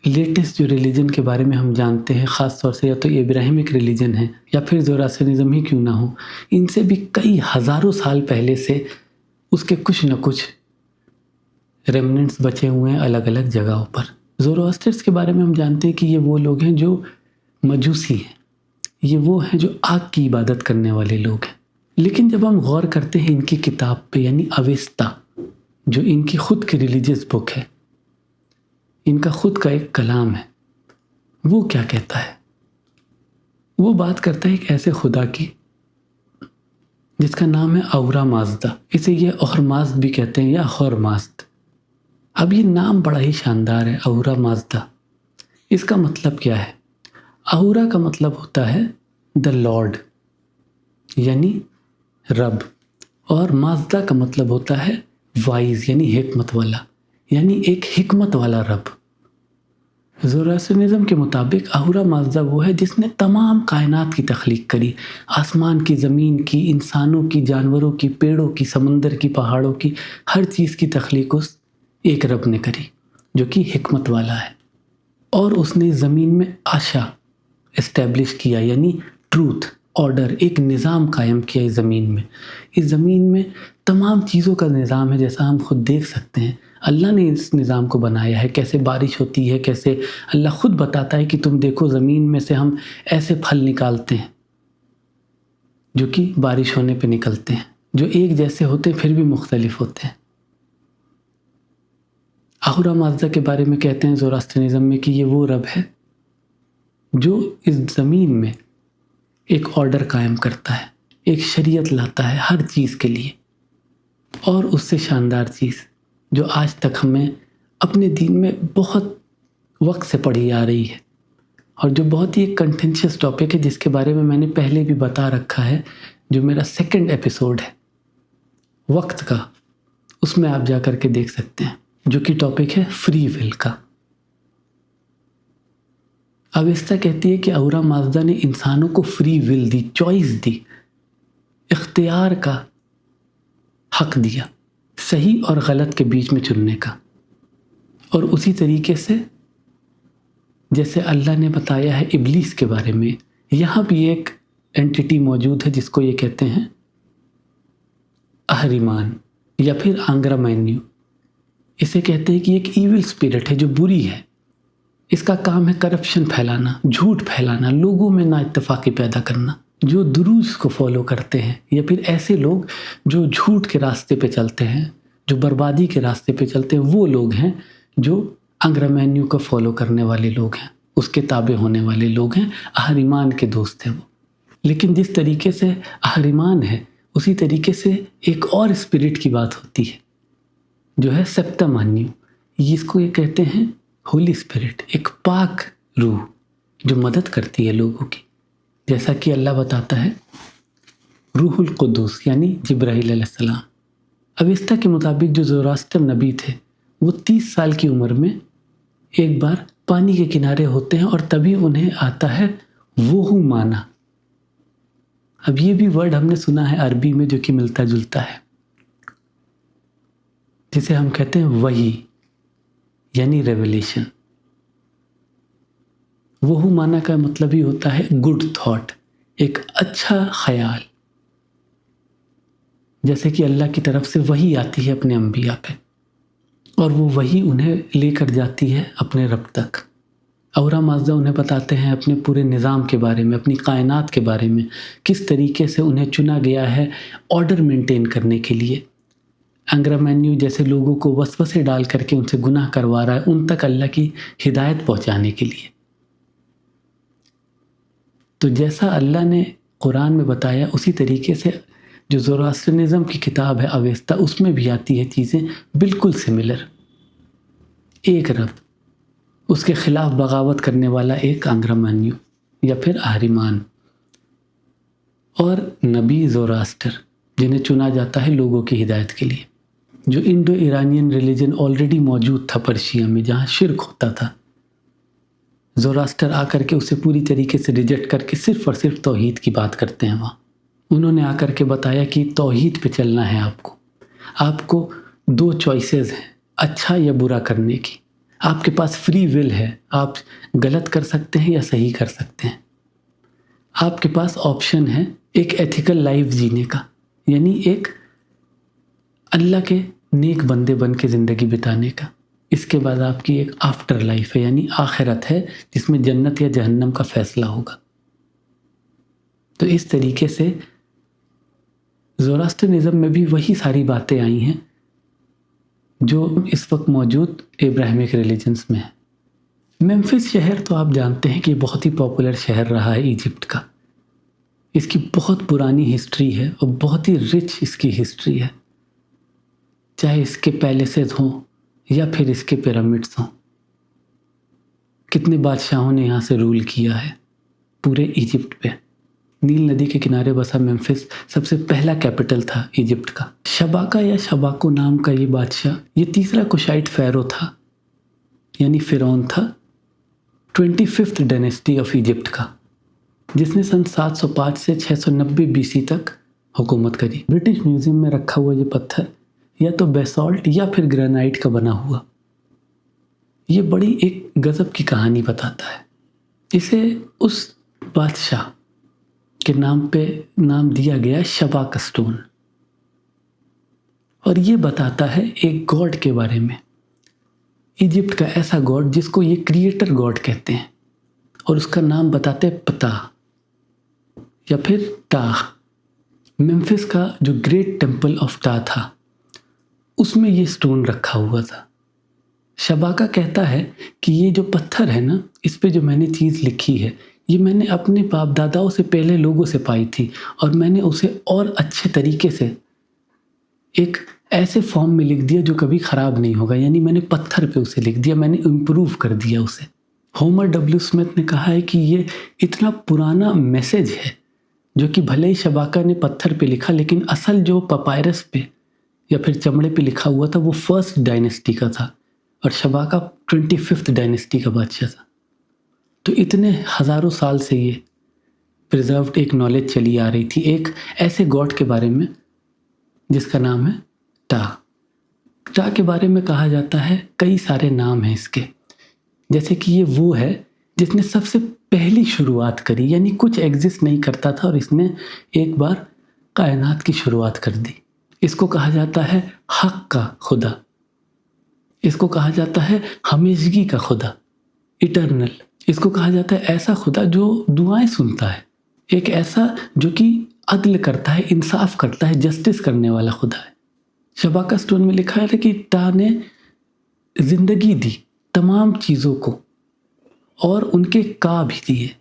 لیٹسٹ جو ریلیجن کے بارے میں ہم جانتے ہیں، خاص طور سے یا تو ابراہیمک ریلیجن ہے یا پھر زوراسٹرنزم ہی کیوں نہ ہو، ان سے بھی کئی ہزاروں سال پہلے سے اس کے کچھ نہ کچھ ریمننٹس بچے ہوئے ہیں الگ الگ جگہوں پر۔ زوراسٹرس کے بارے میں ہم جانتے ہیں کہ یہ وہ لوگ ہیں جو مجوسی ہیں، یہ وہ ہیں جو آگ کی عبادت کرنے والے لوگ ہیں۔ لیکن جب ہم غور کرتے ہیں ان کی کتاب پہ، یعنی اویستا، جو ان کی خود کی ریلیجیس بک ہے، ان کا خود کا ایک کلام ہے، وہ کیا کہتا ہے؟ وہ بات کرتا ہے ایک ایسے خدا کی جس کا نام ہے اورا مازدا، اسے یہ اورمازد بھی کہتے ہیں یا ہورمازد۔ اب یہ نام بڑا ہی شاندار ہے، اورا مازدا۔ اس کا مطلب کیا ہے؟ اورا کا مطلب ہوتا ہے دا لارڈ، یعنی رب، اور مازدا کا مطلب ہوتا ہے وائز، یعنی حکمت والا، یعنی ایک حکمت والا رب۔ زوراسٹرنزم کے مطابق اہورا مازدا وہ ہے جس نے تمام کائنات کی تخلیق کری، آسمان کی، زمین کی، انسانوں کی، جانوروں کی، پیڑوں کی، سمندر کی، پہاڑوں کی، ہر چیز کی تخلیق اس ایک رب نے کری جو کہ حکمت والا ہے۔ اور اس نے زمین میں آشا اسٹیبلش کیا، یعنی ٹروتھ، آرڈر، ایک نظام قائم کیا اس زمین میں۔ اس زمین میں تمام چیزوں کا نظام ہے، جیسا ہم خود دیکھ سکتے ہیں۔ اللہ نے اس نظام کو بنایا ہے، کیسے بارش ہوتی ہے، کیسے اللہ خود بتاتا ہے کہ تم دیکھو زمین میں سے ہم ایسے پھل نکالتے ہیں جو کہ بارش ہونے پہ نکلتے ہیں، جو ایک جیسے ہوتے ہیں پھر بھی مختلف ہوتے ہیں۔ اہورا مازدا کے بارے میں کہتے ہیں زوراسترنزم میں کہ یہ وہ رب ہے جو اس زمین میں ایک آرڈر قائم کرتا ہے، ایک شریعت لاتا ہے ہر چیز کے لیے۔ اور اس سے شاندار چیز جو آج تک ہمیں اپنے دین میں بہت وقت سے پڑھی آ رہی ہے، اور جو بہت ہی ایک کنٹینشیس ٹاپک ہے، جس کے بارے میں نے پہلے بھی بتا رکھا ہے، جو میرا 2nd ایپیسوڈ ہے وقت کا، اس میں آپ جا کر کے دیکھ سکتے ہیں، جو کہ ٹاپک ہے فری ول کا۔ اویستا کہتی ہے کہ اہورا مازدا نے انسانوں کو فری ول دی، چوائس دی، اختیار کا حق دیا، صحیح اور غلط کے بیچ میں چننے کا۔ اور اسی طریقے سے جیسے اللہ نے بتایا ہے ابلیس کے بارے میں، یہاں بھی ایک اینٹیٹی موجود ہے جس کو یہ کہتے ہیں اہریمان یا پھر آنگرا مینیو۔ اسے کہتے ہیں کہ ایک ایول اسپرٹ ہے جو بری ہے، اس کا کام ہے کرپشن پھیلانا، جھوٹ پھیلانا، لوگوں میں نا اتفاقی پیدا کرنا۔ جو دروز کو فالو کرتے ہیں یا پھر ایسے لوگ جو جھوٹ کے راستے پہ چلتے ہیں، جو بربادی کے راستے پہ چلتے ہیں، وہ لوگ ہیں جو انگرامینیو کو فالو کرنے والے لوگ ہیں، اس کے تابع ہونے والے لوگ ہیں، اہریمان کے دوست ہیں وہ۔ لیکن جس طریقے سے اہریمان ہے، اسی طریقے سے ایک اور اسپرٹ کی بات ہوتی ہے جو ہے سپتامانیو، اس کو یہ کہتے ہیں ہولی اسپرٹ، ایک پاک روح جو مدد کرتی ہے لوگوں کی، جیسا کہ اللہ بتاتا ہے روح القدس یعنی جبرائیل علیہ السلام۔ اویستا کے مطابق جو زوراستر نبی تھے وہ 30 سال کی عمر میں ایک بار پانی کے کنارے ہوتے ہیں اور تبھی انہیں آتا ہے وہو مانا۔ اب یہ بھی ورڈ ہم نے سنا ہے عربی میں جو کہ ملتا جلتا ہے، جسے ہم کہتے ہیں وحی یعنی ریویلیشن۔ وہو مانا کا مطلب ہی ہوتا ہے گڈ تھاٹ، ایک اچھا خیال، جیسے کہ اللہ کی طرف سے وحی آتی ہے اپنے انبیاء پہ، اور وہ وحی انہیں لے کر جاتی ہے اپنے رب تک۔ اہورا مازدا انہیں بتاتے ہیں اپنے پورے نظام کے بارے میں، اپنی کائنات کے بارے میں، کس طریقے سے انہیں چنا گیا ہے آرڈر مینٹین کرنے کے لیے۔ انگرامینیو جیسے لوگوں کو وسوسے ڈال کر کے ان سے گناہ کروا رہا ہے، ان تک اللہ کی ہدایت پہنچانے کے لیے۔ تو جیسا اللہ نے قرآن میں بتایا، اسی طریقے سے جو زوراسترنزم کی کتاب ہے اویستا، اس میں بھی آتی ہے چیزیں بالکل سملر۔ ایک رب، اس کے خلاف بغاوت کرنے والا ایک انگرامینیو یا پھر اہریمان، اور نبی زوراستر جنہیں چنا جاتا ہے لوگوں کی ہدایت کے لیے۔ جو انڈو ایرانین ریلیجن آلریڈی موجود تھا پرشیا میں، جہاں شرک ہوتا تھا، زوراستر آ کر کے اسے پوری طریقے سے ریجیکٹ کر کے صرف اور صرف توحید کی بات کرتے ہیں وہاں۔ انہوں نے آ کر کے بتایا کہ توحید پہ چلنا ہے آپ کو 2 چوائسیز ہیں، اچھا یا برا کرنے کی۔ آپ کے پاس فری ول ہے، آپ غلط کر سکتے ہیں یا صحیح کر سکتے ہیں۔ آپ کے پاس آپشن ہے ایک ایتھیکل لائف جینے کا، یعنی ایک اللہ کے نیک بندے بن کے زندگی بتانے کا۔ اس کے بعد آپ کی ایک آفٹر لائف ہے، یعنی آخرت ہے، جس میں جنت یا جہنم کا فیصلہ ہوگا۔ تو اس طریقے سے زوراسترنزم میں بھی وہی ساری باتیں آئی ہیں جو اس وقت موجود ابراہیمک ریلیجنز میں ہیں۔ میمفس شہر تو آپ جانتے ہیں کہ بہت ہی پاپولر شہر رہا ہے ایجپٹ کا۔ اس کی بہت پرانی ہسٹری ہے اور بہت ہی رچ اس کی ہسٹری ہے، چاہے اس کے پیلیسز ہوں یا پھر اس کے پیرامڈس ہوں۔ کتنے بادشاہوں نے یہاں سے رول کیا ہے پورے ایجپٹ پہ۔ نیل ندی کے کنارے بسا میمفس سب سے پہلا کیپٹل تھا ایجپٹ کا۔ شباکا یا شباکو نام کا یہ بادشاہ، یہ تیسرا کشائٹ فیرو تھا، یعنی فرعون تھا 25th ڈائنیسٹی آف ایجپٹ کا، جس نے سن 705 سے 690 BC تک حکومت کری۔ برٹش میوزیم میں رکھا ہوا یہ پتھر یا تو بیسالٹ یا پھر گرینائٹ کا بنا ہوا، یہ بڑی ایک غضب کی کہانی بتاتا ہے۔ اسے اس بادشاہ کے نام پہ نام دیا گیا شباک اسٹون، اور یہ بتاتا ہے ایک گاڈ کے بارے میں इजिप्ट का ऐसा गॉड जिसको ये क्रिएटर गॉड कहते हैं, और उसका नाम बताते हैं पता या फिर टा। मेम्फिस का जो ग्रेट टेम्पल ऑफ टा था, उसमें ये स्टोन रखा हुआ था। शबाका कहता है कि ये जो पत्थर है ना, इस पे जो मैंने चीज़ लिखी है, ये मैंने अपने बाप दादाओं से पहले लोगों से पाई थी, और मैंने उसे और अच्छे तरीके से एक ऐसे फॉर्म में लिख दिया जो कभी ख़राब नहीं होगा। यानी मैंने पत्थर पे उसे लिख दिया, मैंने इम्प्रूव कर दिया उसे। होमर डब्ल्यू स्मिथ ने कहा है कि ये इतना पुराना मैसेज है जो कि भले ही शबाका ने पत्थर पे लिखा, लेकिन असल जो पपायरस पे या फिर चमड़े पे लिखा हुआ था वो फर्स्ट डायनेस्टी का था, और शबाका 25th डायनेस्टी का बादशाह था। तो इतने हज़ारों साल से ये प्रिजर्व्ड एक नॉलेज चली आ रही थी एक ऐसे गॉड के बारे में जिसका नाम है टा। टा के बारे में कहा जाता है, कई सारे नाम हैं इसके, जैसे कि ये वो है जिसने सबसे पहली शुरुआत करी, यानी कुछ एग्जिस्ट नहीं करता था और इसने एक बार कायनात की शुरुआत कर दी। इसको कहा जाता है हक का खुदा, इसको कहा जाता है हमेशगी का खुदा, इटर्नल। इसको कहा जाता है ऐसा खुदा जो दुआएं सुनता है, एक ऐसा जो कि अदल करता है, इंसाफ करता है, जस्टिस करने वाला खुदा है। शबाका स्टोन में लिखा है कि टा ने जिंदगी दी तमाम चीज़ों को, और उनके का भी दिए,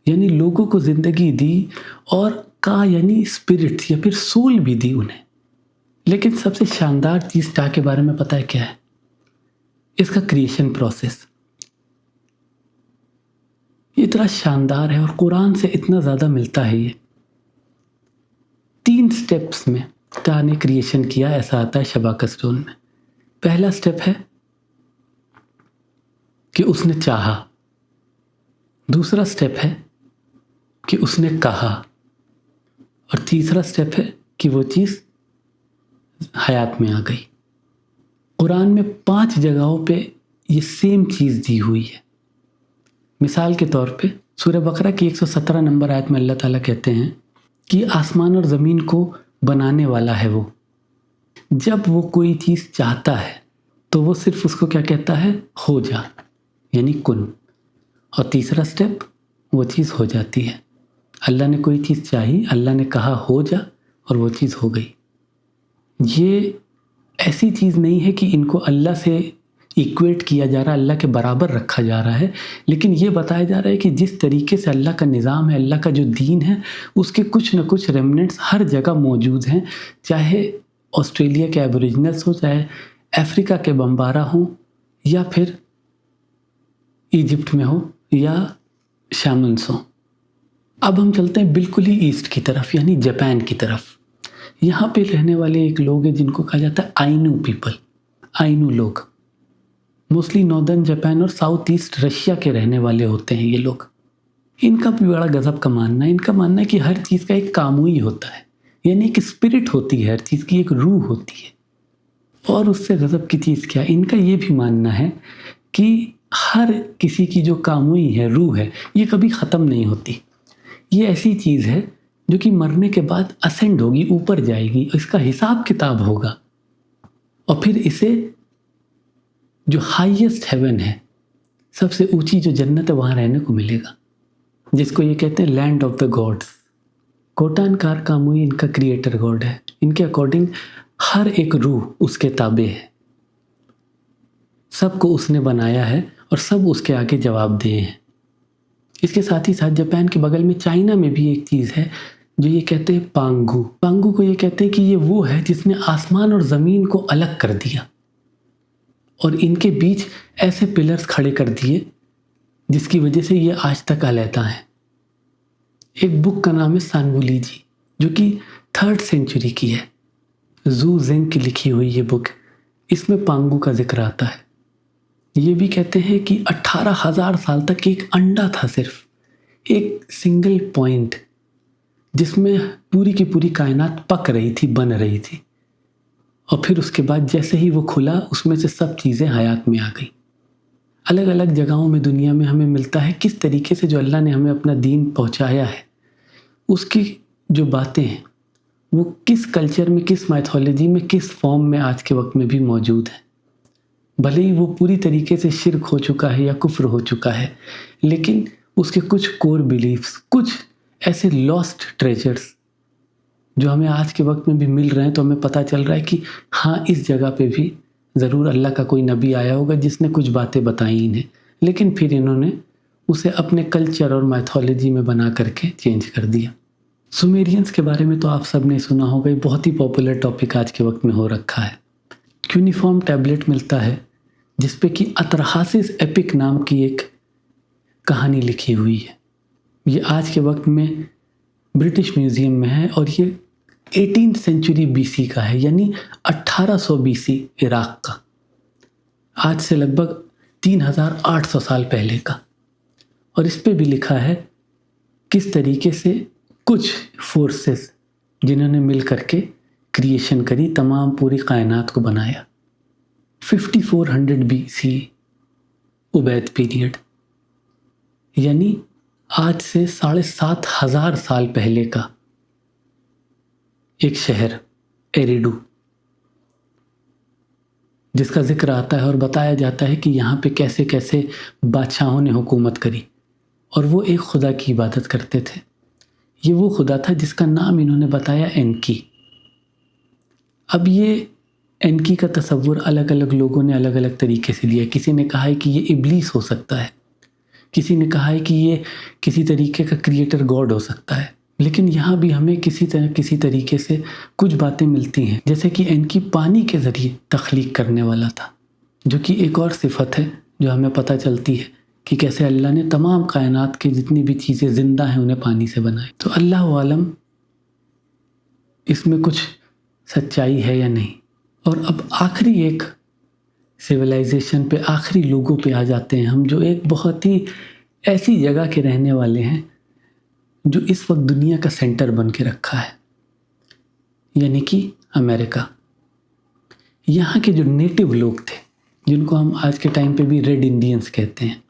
यानी लोगों को ज़िंदगी दी, और का यानी स्पिरिट या फिर सोल भी दी उन्हें। लेकिन सबसे शानदार चीज़ टा के बारे में पता है क्या है? इसका क्रिएशन प्रोसेस इतना शानदार है और कुरान से इतना ज़्यादा मिलता है। ये 3 स्टेप्स में टा ने क्रिएशन किया, ऐसा आता है शबाका स्टोन में। पहला स्टेप है कि उसने चाहा, दूसरा स्टेप है कि उसने कहा, और तीसरा स्टेप है कि वो चीज़ हयात में आ गई। कुरान में 5 जगहों पे ये सेम चीज़ दी हुई है। मिसाल के तौर पे सूरह बकरा की 117 नंबर आयत में अल्लाह ताला कहते हैं कि आसमान और ज़मीन को बनाने वाला है वो। जब वो कोई चीज़ चाहता है तो वो सिर्फ उसको क्या कहता है? हो जा, यानी कुन। और तीसरा स्टेप, वो चीज़ हो जाती है। अल्लाह ने कोई चीज़ चाही, अल्लाह ने कहा हो जा, और वो चीज़ हो गई। ये ऐसी चीज़ नहीं है कि इनको अल्लाह से इक्वेट किया जा रहा है, अल्लाह के बराबर रखा जा रहा है, लेकिन ये बताया जा रहा है कि जिस तरीके से अल्लाह का निज़ाम है, अल्लाह का जो दीन है, उसके कुछ न कुछ रेमिनेंट्स हर जगह मौजूद हैं। चाहे ऑस्ट्रेलिया के एबोरिजिनल्स हो, चाहे अफ्रीका के बम्बारा हो, या फिर इजिप्ट में हो, या शामन्स हो। अब हम चलते हैं बिल्कुल ही ईस्ट की तरफ, यानी जापान की तरफ। यहाँ पे रहने वाले एक लोग हैं जिनको कहा जाता है आइनू पीपल, आइनू लोग। मोस्टली नॉर्दर्न जापान और साउथ ईस्ट रशिया के रहने वाले होते हैं ये लोग। इनका भी बड़ा गज़ब का मानना है। इनका मानना है कि हर चीज़ का एक कामुई होता है, यानी एक स्पिरिट होती है, हर चीज़ की एक रूह होती है। और उससे गज़ब की चीज़ क्या, इनका ये भी मानना है कि हर किसी की जो कामुई है, रूह है, ये कभी ख़त्म नहीं होती। ये ऐसी चीज़ है जो कि मरने के बाद असेंड होगी, ऊपर जाएगी, इसका हिसाब किताब होगा, और फिर इसे जो हाईएस्ट हेवन है, सबसे ऊंची जो जन्नत है, वहाँ रहने को मिलेगा, जिसको ये कहते हैं land of the gods. Kotan Kar Kamuy इनका क्रिएटर गॉड है। इनके अकॉर्डिंग हर एक रूह उसके ताबे है, सबको उसने बनाया है और सब उसके आगे जवाब दिए हैं। इसके साथ ही साथ जापान के बगल में चाइना में भी एक चीज़ है जो ये कहते हैं पांगू। पांगू को ये कहते हैं कि ये वो है जिसने आसमान और ज़मीन को अलग कर दिया और इनके बीच ऐसे पिलर्स खड़े कर दिए जिसकी वजह से ये आज तक अलहदा हैं। एक बुक का नाम है सानबुली जी, जो कि 3rd सेंचुरी की है। जू जेंग की लिखी हुई ये बुक, इसमें पांगू का जिक्र आता है। ये भी कहते हैं कि 18,000 साल तक एक अंडा था, सिर्फ एक सिंगल पॉइंट, जिसमें पूरी की पूरी कायनात पक रही थी, बन रही थी, और फिर उसके बाद जैसे ही वो खुला, उसमें से सब चीज़ें हयात में आ गई। अलग अलग जगहों में दुनिया में हमें मिलता है किस तरीके से जो अल्लाह ने हमें अपना दीन पहुंचाया है, उसकी जो बातें हैं वो किस कल्चर में, किस माइथोलॉजी में, किस फॉर्म में आज के वक्त में भी मौजूद है। भले ही वो पूरी तरीके से शिर्क हो चुका है या कुफ्र हो चुका है, लेकिन उसके कुछ कोर बिलीफ्स, कुछ ऐसे लॉस्ट ट्रेजर्स जो हमें आज के वक्त में भी मिल रहे हैं, तो हमें पता चल रहा है कि हाँ, इस जगह पे भी ज़रूर अल्लाह का कोई नबी आया होगा जिसने कुछ बातें बताई इन्हें, लेकिन फिर इन्होंने उसे अपने कल्चर और मैथोलॉजी में बना करके चेंज कर दिया। सुमेरियंस के बारे में तो आप सब ने सुना होगा, ये बहुत ही पॉपुलर टॉपिक आज के वक्त में हो रखा है। क्यूनिफॉर्म टैबलेट मिलता है जिस पे कि अतरहासिस एपिक नाम की एक कहानी लिखी हुई है। ये आज के वक्त में ब्रिटिश म्यूज़ियम में है और ये 18th सेंचुरी BC का है, यानी 1800 BC इराक का, आज से लगभग 3800 साल पहले का। और इस पे भी लिखा है किस तरीके से कुछ फोर्सेस जिन्होंने मिल करके क्रिएशन करी, तमाम पूरी कायनात को बनाया। 5400 BC उबैद पीरियड, यानी आज से 7500 साल पहले का एक शहर एरिडू, जिसका जिक्र आता है और बताया जाता है कि यहाँ पे कैसे कैसे बादशाहों ने हुकूमत करी और वो एक खुदा की इबादत करते थे। ये वो खुदा था जिसका नाम इन्होंने बताया एनकी। अब ये एनकी का तसव्वुर अलग अलग लोगों ने अलग अलग तरीके से लिया। किसी ने कहा है कि ये इब्लीस हो सकता है, किसी ने कहा है कि ये किसी तरीके का क्रिएटर गॉड हो सकता है, लेकिन यहाँ भी हमें किसी तरीके से कुछ बातें मिलती हैं, जैसे कि एनकी पानी के ज़रिए तख्लीक करने वाला था, जो कि एक और सिफत है जो हमें पता चलती है कि कैसे अल्लाह ने तमाम कायनात की जितनी भी चीज़ें ज़िंदा हैं उन्हें पानी से बनाए। तो अल्लाह आलम इसमें कुछ सच्चाई है या नहीं। और अब आखिरी एक सिविलाइजेशन पे, आखिरी लोगों पे आ जाते हैं हम, जो एक बहुत ही ऐसी जगह के रहने वाले हैं जो इस वक्त दुनिया का सेंटर बन के रखा है, यानी कि अमेरिका। यहाँ के जो नेटिव लोग थे, जिनको हम आज के टाइम पे भी रेड इंडियंस कहते हैं,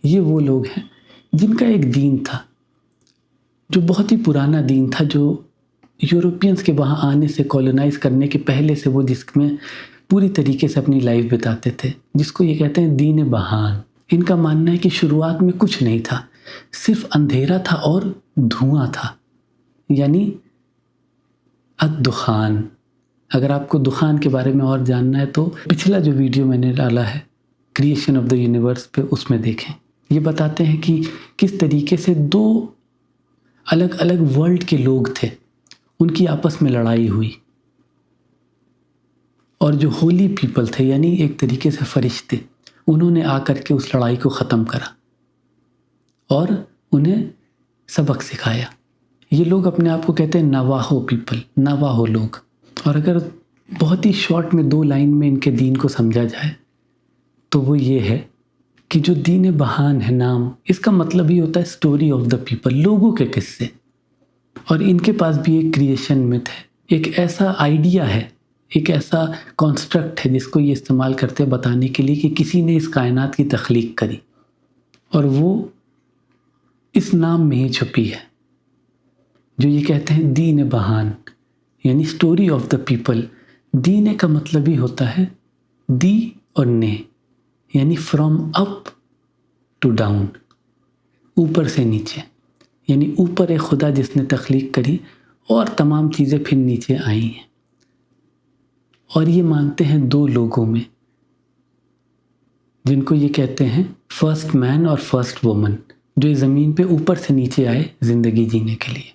ये वो लोग हैं जिनका एक दीन था जो बहुत ही पुराना दीन था, जो यूरोपियंस के वहाँ आने से, कॉलोनाइज़ करने के पहले से वो जिसमें पूरी तरीके से अपनी लाइफ बिताते थे, जिसको ये कहते हैं दीन बहान। इनका मानना है कि शुरुआत में कुछ नहीं था, सिर्फ अंधेरा था और धुआं था, यानी अद-दुखान। अगर आपको दुखान के बारे में और जानना है तो पिछला जो वीडियो मैंने डाला है क्रिएशन ऑफ द यूनिवर्स पे, उसमें देखें। ये बताते हैं कि किस तरीके से दो अलग अलग वर्ल्ड के लोग थे, उनकी आपस में लड़ाई हुई और जो होली पीपल थे, यानी एक तरीके से फरिश्ते, उन्होंने आकर के उस लड़ाई को ख़त्म करा और उन्हें सबक सिखाया। ये लोग अपने आप को कहते हैं नवाहो पीपल, नवाहो लोग। और अगर बहुत ही शॉर्ट में 2 लाइन में इनके दीन को समझा जाए तो वो ये है कि जो दीन बहान है नाम, इसका मतलब ही होता है स्टोरी ऑफ द पीपल, लोगों के किस्से। और इनके पास भी एक क्रिएशन मिथ है, एक ऐसा आइडिया है, एक ऐसा कॉन्स्ट्रक्ट है जिसको ये इस्तेमाल करते हैं बताने के लिए कि किसी ने इस कायनात की तख्लीक करी, और वो इस नाम में ही छुपी है, जो ये कहते हैं दीन बहान, यानी स्टोरी ऑफ द पीपल। दीन का मतलब ही होता है दी और ने, यानी फ्रॉम अप टू डाउन, ऊपर से नीचे, यानी ऊपर एक खुदा जिसने तख्लीक करी और तमाम चीज़ें फिर नीचे आई हैं। और ये मानते हैं 2 लोगों में, जिनको ये कहते हैं फर्स्ट मैन और फर्स्ट वुमन, जो इस ज़मीन पे ऊपर से नीचे आए ज़िंदगी जीने के लिए।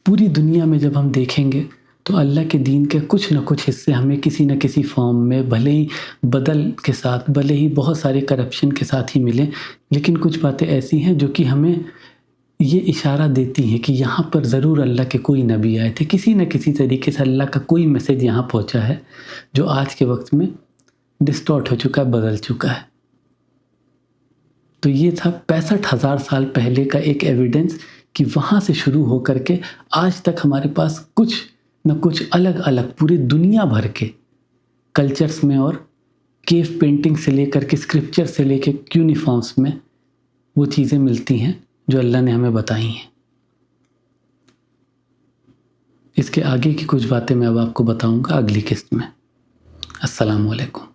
पूरी दुनिया में जब हम देखेंगे तो अल्लाह के दीन के कुछ न कुछ हिस्से हमें किसी न किसी फॉर्म में, भले ही बदल के साथ, भले ही बहुत सारे करप्शन के साथ ही मिले, लेकिन कुछ बातें ऐसी हैं जो कि हमें ये इशारा देती हैं कि यहाँ पर ज़रूर अल्लाह के कोई नबी आए थे, किसी न किसी तरीके से अल्लाह का कोई मैसेज यहाँ पहुँचा है, जो आज के वक्त में डिस्टॉर्ट हो चुका है, बदल चुका है। तो ये था 65,000 साल पहले का एक एविडेंस कि वहाँ से शुरू हो कर के आज तक हमारे पास कुछ न कुछ अलग अलग पूरी दुनिया भर के कल्चर्स में, और केव पेंटिंग से लेकर के स्क्रिप्चर से लेकर क्यूनिफॉर्म्स में वो चीज़ें मिलती हैं जो अल्लाह ने हमें बताई हैं। इसके आगे की कुछ बातें मैं अब आपको बताऊंगा अगली किस्त में। السلام علیکم۔